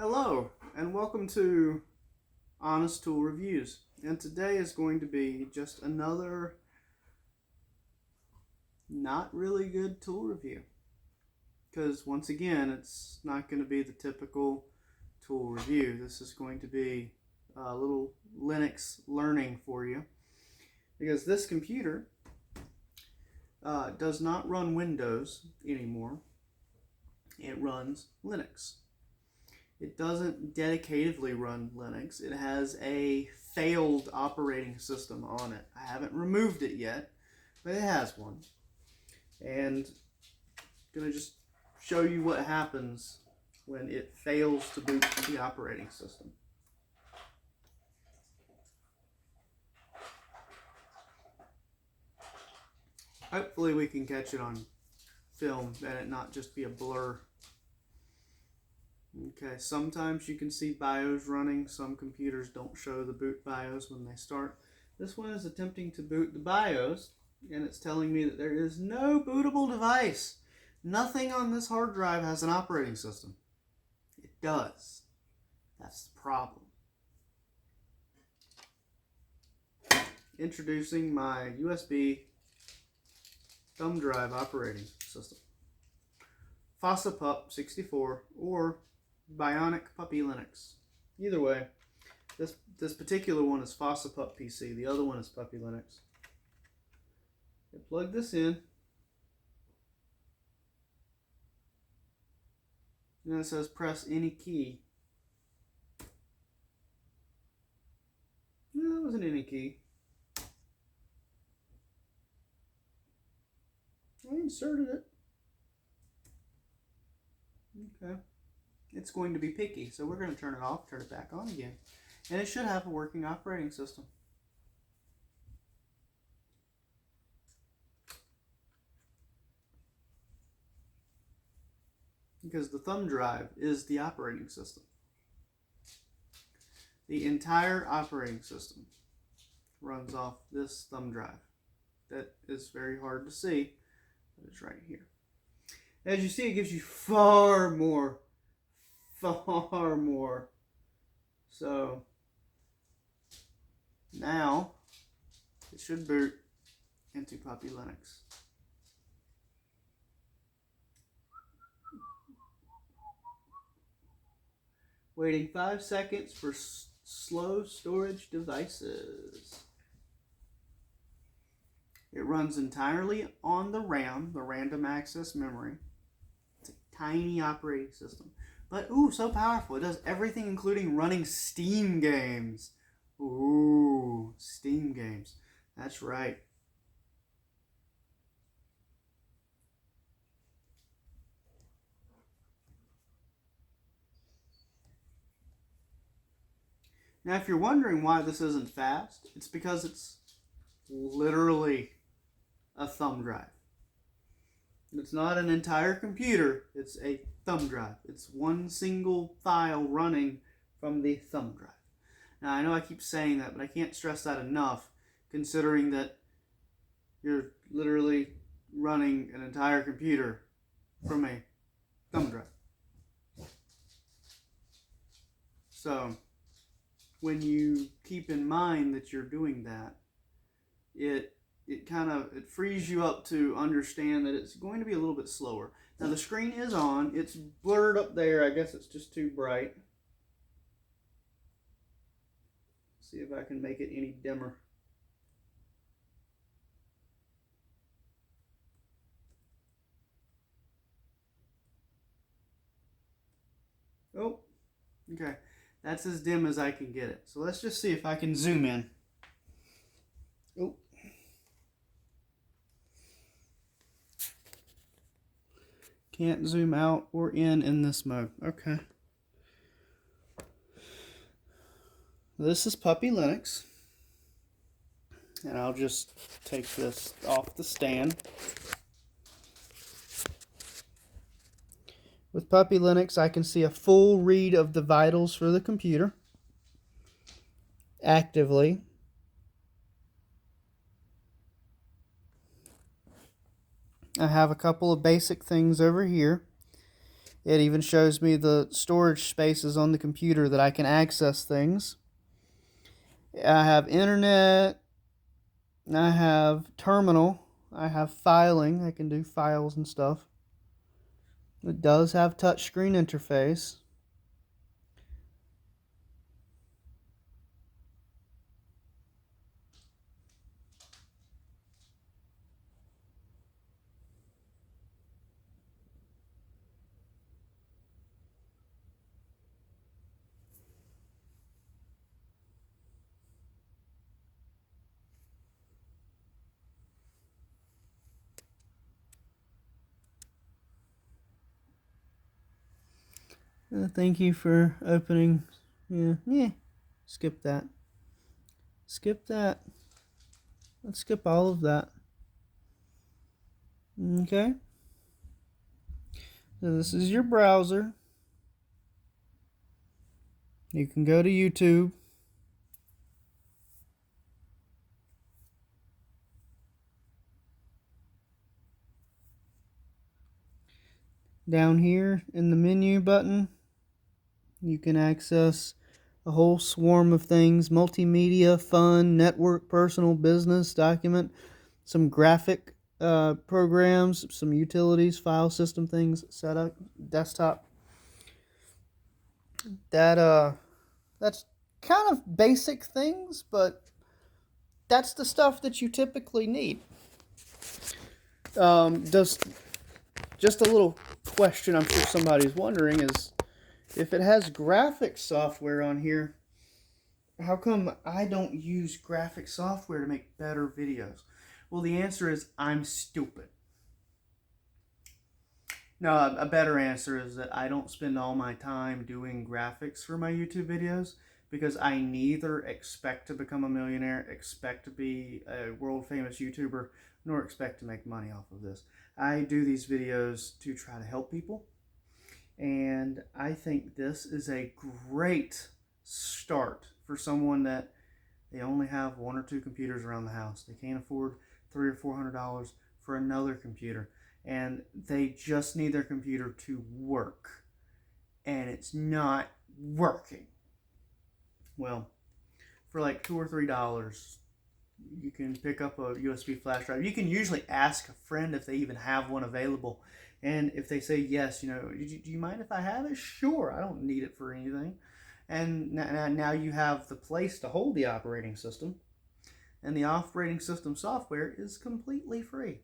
Hello, and welcome to Honest Tool Reviews. And today is going to be just another not really good tool review. Because once again, it's not going to be the typical tool review. This is going to be a little Linux learning for you. Because this computer does not run Windows anymore. It runs Linux. It doesn't dedicatively run Linux. It has a failed operating system on it. I haven't removed it yet, but it has one. And I'm going to just show you what happens when it fails to boot the operating system. Hopefully we can catch it on film and it not just be a blur. Okay, sometimes you can see BIOS running. Some computers don't show the boot BIOS when they start. This one is attempting to boot the BIOS, and it's telling me that there is no bootable device. Nothing on this hard drive has an operating system. It does. That's the problem. Introducing my USB thumb drive operating system. FossaPup 64 or Bionic Puppy Linux. Either way, this particular one is FossaPup PC. The other one is Puppy Linux. I plug this in. And it says press any key. No, that wasn't any key. I inserted it. Okay. It's going to be picky, so we're going to turn it off, turn it back on again. And it should have a working operating system. Because the thumb drive is the operating system. The entire operating system runs off this thumb drive. That is very hard to see, but it's right here. As you see, it gives you far more. So now it should boot into Puppy Linux. Waiting 5 seconds for slow storage devices. It runs entirely on the RAM, the random access memory. It's a tiny operating system. But, ooh, so powerful. It does everything including running Steam games. Ooh, Steam games. That's right. Now, if you're wondering why this isn't fast, it's because it's literally a thumb drive. It's not an entire computer, it's a thumb drive. It's one single file running from the thumb drive. Now, I know I keep saying that, but I can't stress that enough, considering that you're literally running an entire computer from a thumb drive. So, when you keep in mind that you're doing that, it frees you up to understand that it's going to be a little bit slower. Now the screen is on. It's blurred up there. I guess it's just too bright. See if I can make it any dimmer. Oh, okay. That's as dim as I can get it. So let's just see if I can zoom in. Oh. Can't zoom out or in this mode. Okay. This is Puppy Linux. And I'll just take this off the stand. With Puppy Linux, I can see a full read of the vitals for the computer actively. I have a couple of basic things over here. It even shows me the storage spaces on the computer that I can access things. I have internet, I have terminal, I have filing, I can do files and stuff. It does have touchscreen interface. Thank you for opening. Yeah. Skip that. Skip that. Let's skip all of that. Okay. So this is your browser. You can go to YouTube. Down here in the menu button, you can access a whole swarm of things: multimedia, fun, network, personal, business, document, some graphic programs, some utilities, file system things, setup, desktop. That's kind of basic things, but that's the stuff that you typically need. Just a little question I'm sure somebody's wondering is, if it has graphic software on here, how come I don't use graphic software to make better videos? Well, the answer is I'm stupid. No, a better answer is that I don't spend all my time doing graphics for my YouTube videos because I neither expect to become a millionaire, expect to be a world famous YouTuber, nor expect to make money off of this. I do these videos to try to help people, and I think this is a great start for someone that they only have one or two computers around the house. They can't afford $300 or $400 for another computer, and they just need their computer to work, and it's not working. Well, for like $2 or $3, you can pick up a USB flash drive. You can usually ask a friend if they even have one available, and if they say yes, do you mind if I have it? Sure, I don't need it for anything. And now you have the place to hold the operating system, and the operating system software is completely free.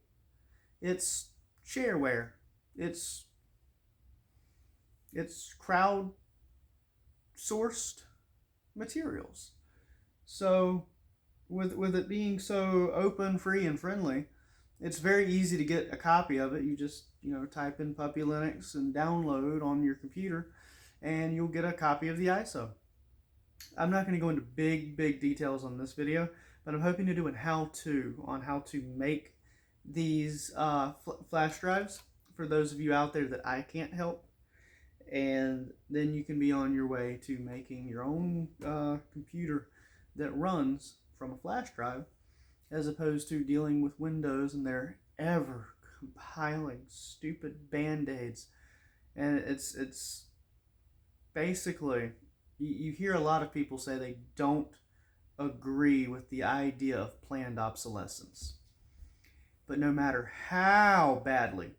It's shareware. It's crowd sourced materials. So with it being so open, free, and friendly, it's very easy to get a copy of it. You just type in Puppy Linux and download on your computer, and you'll get a copy of the ISO. I'm not going to go into big details on this video, but I'm hoping to do a how-to on how to make these flash drives for those of you out there that I can't help, and then you can be on your way to making your own computer that runs from a flash drive, as opposed to dealing with Windows and their ever compiling stupid band-aids. And it's basically, you hear a lot of people say they don't agree with the idea of planned obsolescence. But no matter how badly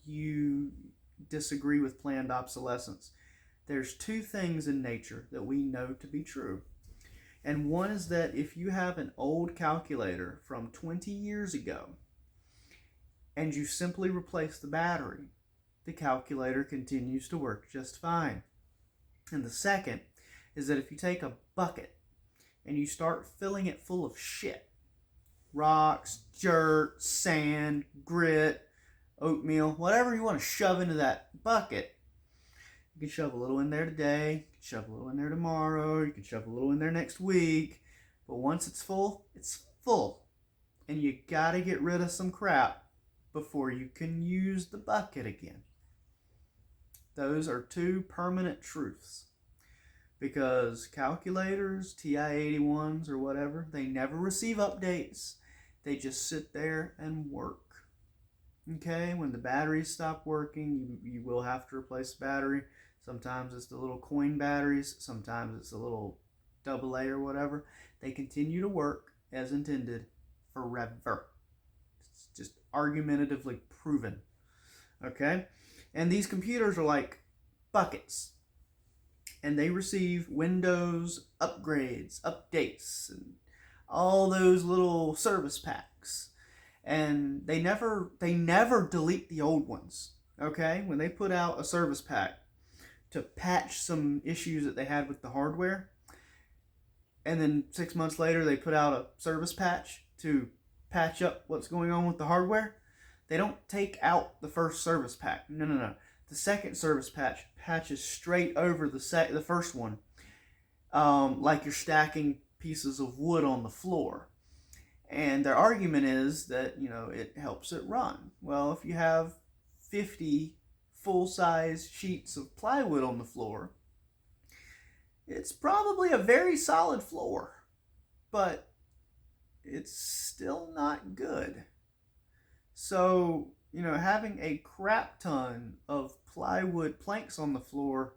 you disagree with planned obsolescence, there's two things in nature that we know to be true. And one is that if you have an old calculator from 20 years ago and you simply replace the battery, the calculator continues to work just fine. And the second is that if you take a bucket and you start filling it full of shit, rocks, dirt, sand, grit, oatmeal, whatever you want to shove into that bucket, you can shove a little in there today, you can shove a little in there tomorrow, you can shove a little in there next week, but once it's full, and you gotta get rid of some crap before you can use the bucket again. Those are two permanent truths, because calculators, TI-81s or whatever, they never receive updates. They just sit there and work. Okay, when the batteries stop working, you will have to replace the battery. Sometimes it's the little coin batteries, sometimes it's a little AA or whatever. They continue to work as intended forever. It's just argumentatively proven. Okay? And these computers are like buckets. And they receive Windows upgrades, updates, and all those little service packs. And they never delete the old ones. Okay? When they put out a service pack to patch some issues that they had with the hardware, and then 6 months later they put out a service patch to patch up what's going on with the hardware, they don't take out the first service pack. No. The second service patch patches straight over the first one, like you're stacking pieces of wood on the floor. And their argument is that, it helps it run. Well, if you have 50 full-size sheets of plywood on the floor, it's probably a very solid floor, but it's still not good. So, having a crap ton of plywood planks on the floor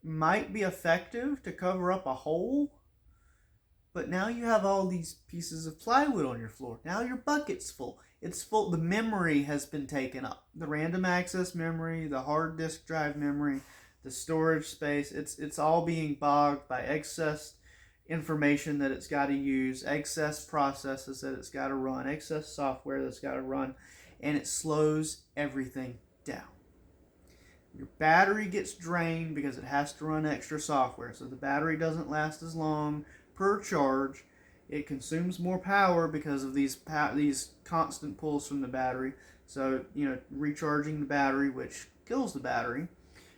might be effective to cover up a hole, but now you have all these pieces of plywood on your floor. Now your bucket's full. It's full. The memory has been taken up. The random access memory, the hard disk drive memory, the storage space, it's all being bogged by excess information that it's got to use, excess processes that it's got to run, excess software that's got to run, and it slows everything down. Your battery gets drained because it has to run extra software, so the battery doesn't last as long per charge. It consumes more power because of these constant pulls from the battery. So, recharging the battery, which kills the battery,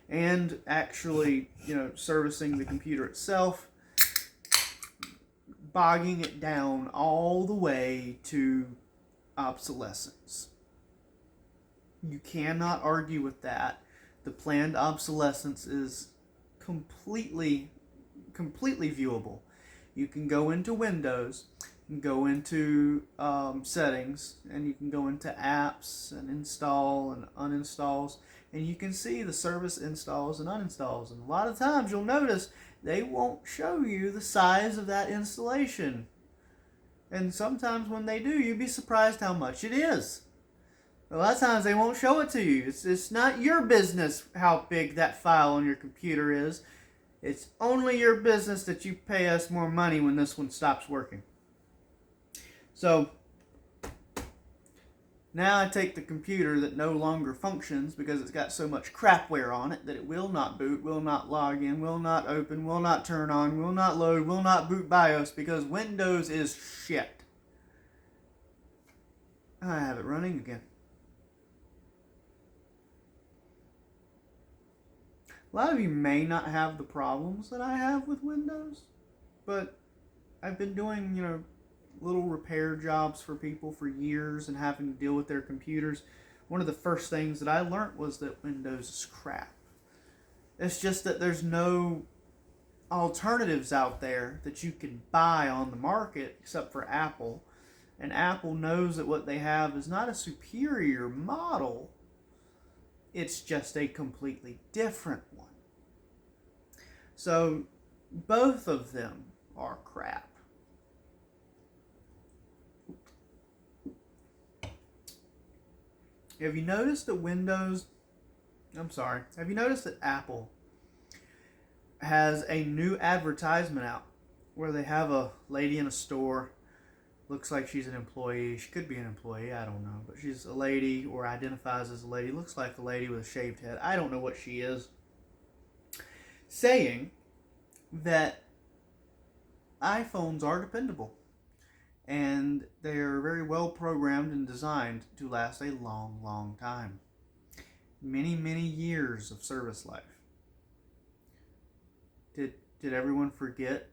and actually, servicing the computer itself, bogging it down all the way to obsolescence. You cannot argue with that. The planned obsolescence is completely viewable. You can go into Windows and go into settings, and you can go into apps and install and uninstalls, and you can see the service installs and uninstalls. And a lot of times you'll notice they won't show you the size of that installation. And sometimes when they do, you'd be surprised how much it is. A lot of times they won't show it to you. It's not your business how big that file on your computer is. It's only your business that you pay us more money when this one stops working. So now I take the computer that no longer functions because it's got so much crapware on it that it will not boot, will not log in, will not open, will not turn on, will not load, will not boot BIOS because Windows is shit. I have it running again. A lot of you may not have the problems that I have with Windows, but I've been doing, little repair jobs for people for years and having to deal with their computers. One of the first things that I learned was that Windows is crap. It's just that there's no alternatives out there that you can buy on the market except for Apple. And Apple knows that what they have is not a superior model. It's just a completely different one. So both of them are crap. Have you noticed that Apple has a new advertisement out where they have a lady in a store, looks like she's an employee, she could be an employee, I don't know, but she's a lady or identifies as a lady, looks like a lady with a shaved head, I don't know what she is, saying that iPhones are dependable. And they are very well programmed and designed to last a long, long time. Many, many years of service life. Did everyone forget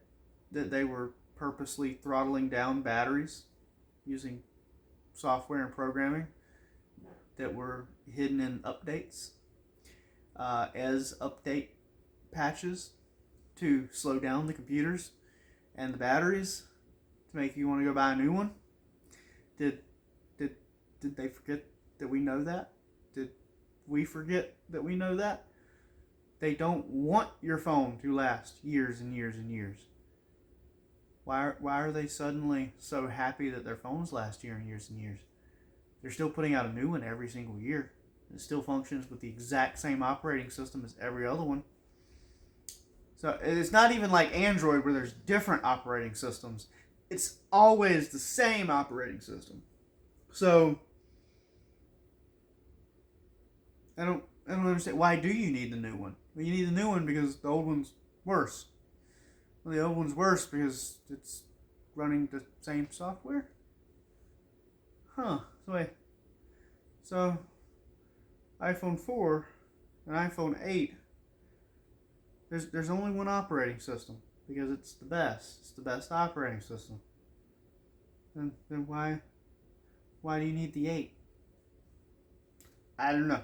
that they were purposely throttling down batteries using software and programming that were hidden in updates as update patches to slow down the computers and the batteries to make you want to go buy a new one? Did they forget that we know that? Did we forget that we know that? They don't want your phone to last years and years and years. Why are they suddenly so happy that their phones last years and years and years? They're still putting out a new one every single year. It still functions with the exact same operating system as every other one. So it's not even like Android where there's different operating systems. It's always the same operating system. So I don't understand. Why do you need the new one? Well, you need the new one because the old one's worse. Well, the old one's worse because it's running the same software? Huh. So iPhone 4 and iPhone 8, there's only one operating system because it's the best. It's the best operating system. Then why do you need the 8? I don't know.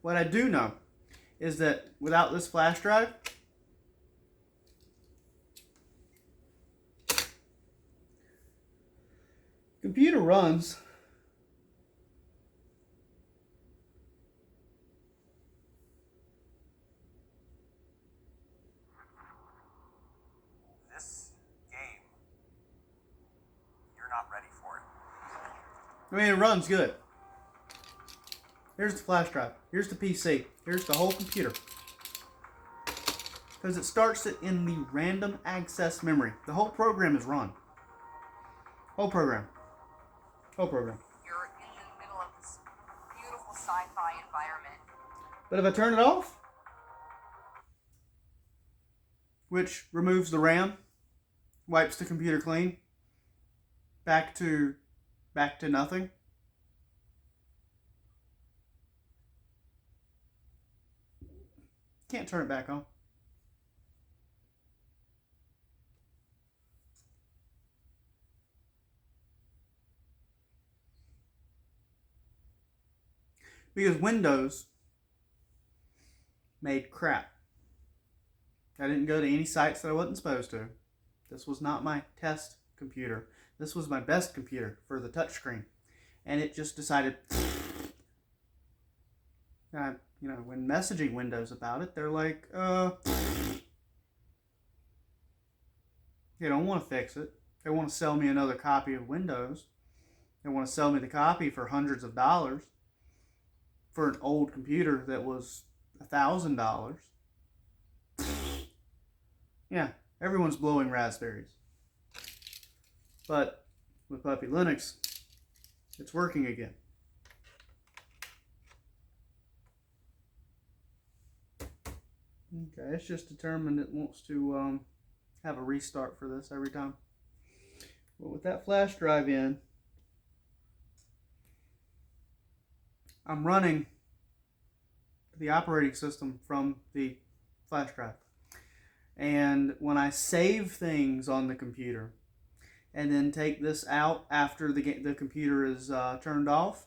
What I do know is that without this flash drive, computer runs this game. You're not ready for it. I mean, it runs good. Here's the flash drive. Here's the PC. Here's the whole computer. Because it starts it in the random access memory. The whole program is run. Whole program. You're in the middle of this beautiful sci-fi environment. But if I turn it off, which removes the RAM, wipes the computer clean, back to nothing. Can't turn it back on. Because Windows made crap. I didn't go to any sites that I wasn't supposed to. This was not my test computer. This was my best computer for the touchscreen. And it just decided... when messaging Windows about it, they're like, they don't want to fix it. They want to sell me another copy of Windows. They want to sell me the copy for hundreds of dollars for an old computer that was $1,000. Yeah, everyone's blowing raspberries. But with Puppy Linux, it's working again. Okay, it's just determined it wants to have a restart for this every time. But with that flash drive in, I'm running the operating system from the flash drive. And when I save things on the computer and then take this out after the computer is turned off,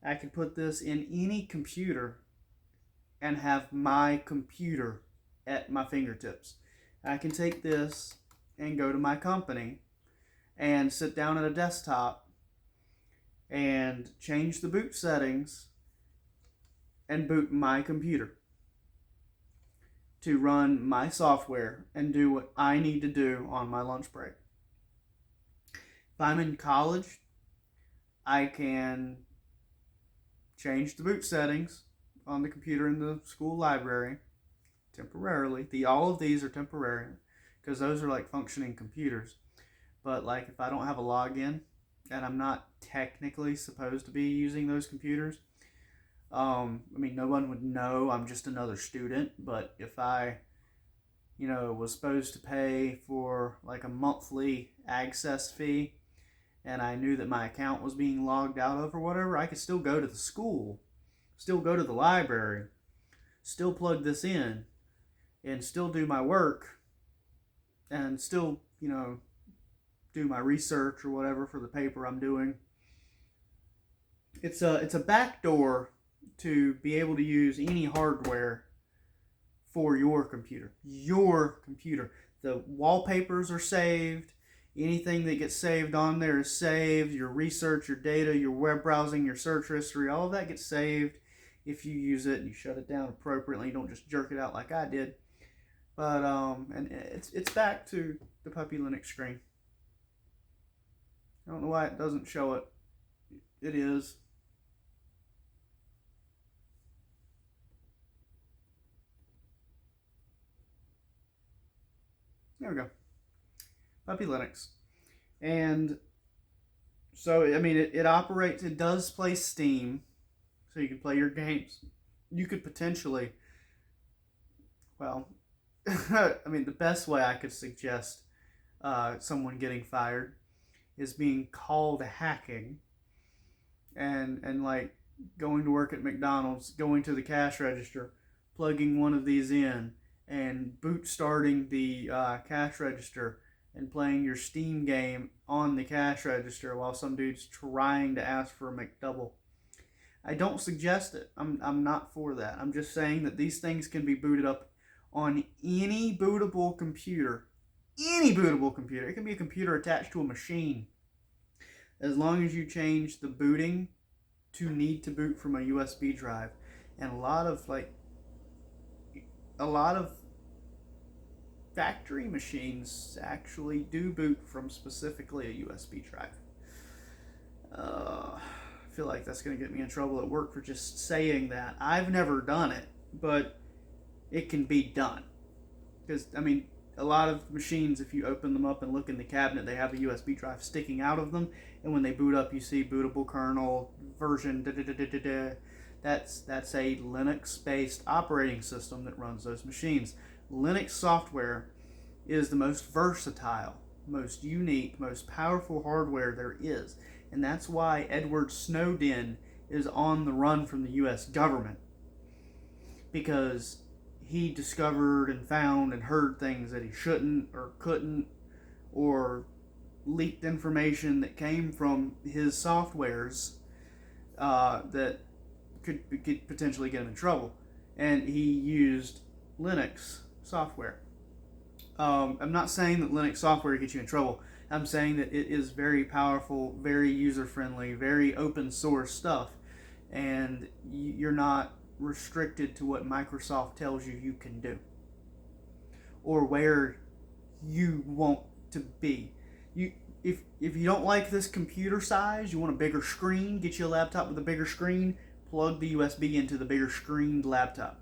I can put this in any computer and have my computer at my fingertips. I can take this and go to my company and sit down at a desktop and change the boot settings and boot my computer to run my software and do what I need to do on my lunch break. If I'm in college, I can change the boot settings on the computer in the school library temporarily. All of these are temporary because those are like functioning computers. But like if I don't have a login and I'm not technically supposed to be using those computers, no one would know. I'm just another student. But if I, was supposed to pay for like a monthly access fee and I knew that my account was being logged out of or whatever, I could still go to the school, still go to the library, still plug this in and still do my work and still, do my research or whatever for the paper I'm doing. It's a backdoor to be able to use any hardware for your computer. Your computer. The wallpapers are saved. Anything that gets saved on there is saved. Your research, your data, your web browsing, your search history, all of that gets saved if you use it and you shut it down appropriately. You don't just jerk it out like I did. But and it's back to the Puppy Linux screen. I don't know why it doesn't show it. It is. There we go. Puppy Linux. And so, I mean, it operates, it does play Steam, so you can play your games. You could potentially, well, I mean, the best way I could suggest someone getting fired is being called hacking and like going to work at McDonald's, going to the cash register, plugging one of these in, and boot starting the cash register and playing your Steam game on the cash register while some dude's trying to ask for a McDouble. I don't suggest it. I'm not for that. I'm just saying that these things can be booted up on any bootable computer. Any bootable computer. It can be a computer attached to a machine. As long as you change the booting to need to boot from a USB drive. And a lot of factory machines actually do boot from specifically a USB drive. I feel like that's going to get me in trouble at work for just saying that. I've never done it, but it can be done. Because, I mean, a lot of machines, if you open them up and look in the cabinet, they have a USB drive sticking out of them, and when they boot up, you see bootable kernel version That's a Linux-based operating system that runs those machines. Linux software is the most versatile, most unique, most powerful hardware there is. And that's why Edward Snowden is on the run from the US government. Because he discovered and found and heard things that he shouldn't or couldn't, or leaked information that came from his softwares that could potentially get him in trouble. And he used Linux software. I'm not saying that Linux software gets you in trouble. I'm saying that it is very powerful, very user-friendly, very open source stuff. And you're not restricted to what Microsoft tells you can do. Or where you want to be. If you don't like this computer size, you want a bigger screen, get you a laptop with a bigger screen, plug the USB into the bigger screened laptop.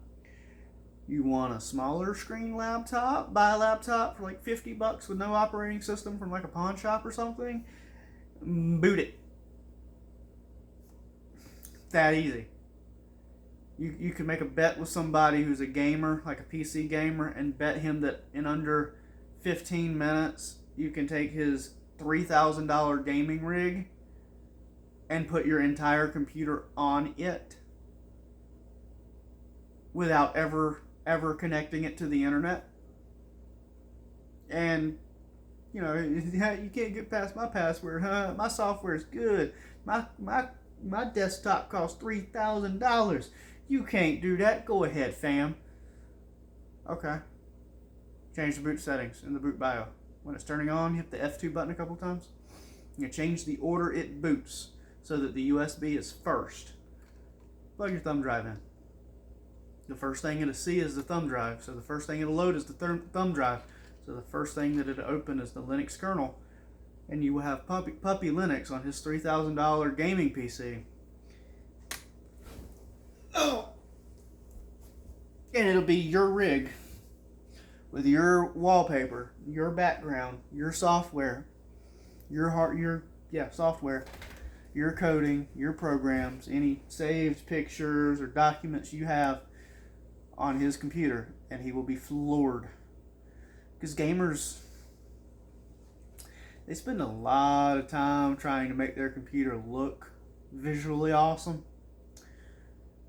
You want a smaller screen laptop? Buy a laptop for like $50 with no operating system from like a pawn shop or something. Boot it. That easy. You can make a bet with somebody who's a gamer, like a PC gamer, and bet him that in under 15 minutes you can take his $3,000 gaming rig and put your entire computer on it without ever connecting it to the internet. And you know, you can't get past my password, huh? My software is good. My desktop costs $3,000. You can't do that. Go ahead, fam. Okay. Change the boot settings in the boot bio. When it's turning on, hit the F2 button a couple times. You change the order it boots so that the USB is first. Plug your thumb drive in. The first thing it'll see is the thumb drive. So the first thing it'll load is the thumb drive. So the first thing that it'll open is the Linux kernel. And you will have Puppy Linux on his $3,000 gaming PC. Oh! And it'll be your rig with your wallpaper, your background, your software, software, your coding, your programs, any saved pictures or documents you have on his computer, and he will be floored. Because gamers, they spend a lot of time trying to make their computer look visually awesome.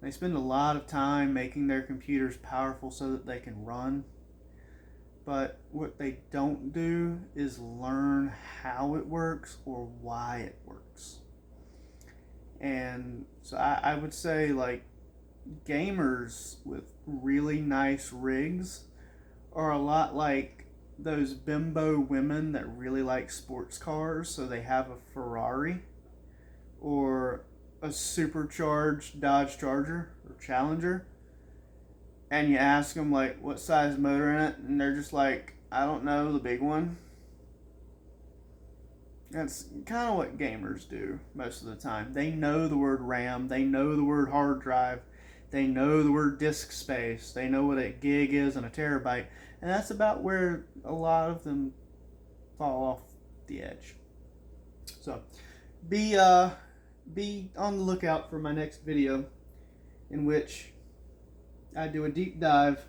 They spend a lot of time making their computers powerful so that they can run. But what they don't do is learn how it works or why it works. And so I would say, like, gamers with really nice rigs are a lot like those bimbo women that really like sports cars, so they have a Ferrari or a supercharged Dodge Charger or Challenger, and you ask them like what size motor in it, and they're just like, I don't know, the big one. That's kind of what gamers do most of the time. They know the word RAM, they know the word hard drive, they know the word disk space, they know what a gig is and a terabyte, and that's about where a lot of them fall off the edge. So be on the lookout for my next video, in which I do a deep dive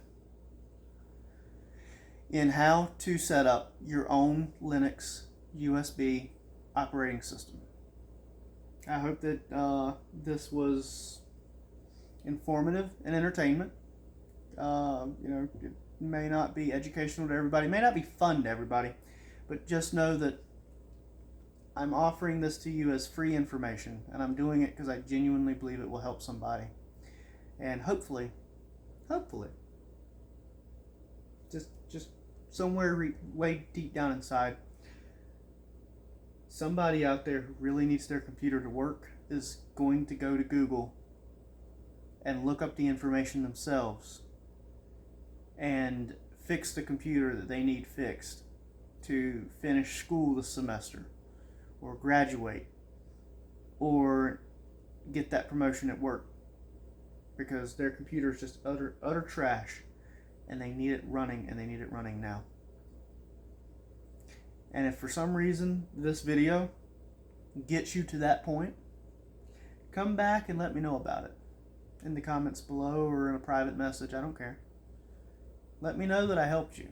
in how to set up your own Linux USB operating system. I hope that this was informative and entertainment. It may not be educational to everybody, may not be fun to everybody, but just know that I'm offering this to you as free information, and I'm doing it because I genuinely believe it will help somebody. And hopefully, just somewhere way deep down inside, somebody out there who really needs their computer to work is going to go to Google and look up the information themselves and fix the computer that they need fixed to finish school this semester, or graduate, or get that promotion at work, because their computer is just utter trash, and they need it running, and they need it running now. And if for some reason this video gets you to that point, come back and let me know about it in the comments below or in a private message. I don't care. Let me know that I helped you.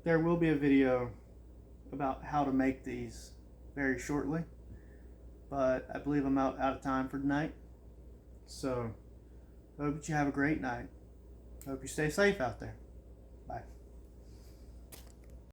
There will be a video about how to make these very shortly, but I believe I'm out of time for tonight. So, hope that you have a great night. Hope you stay safe out there.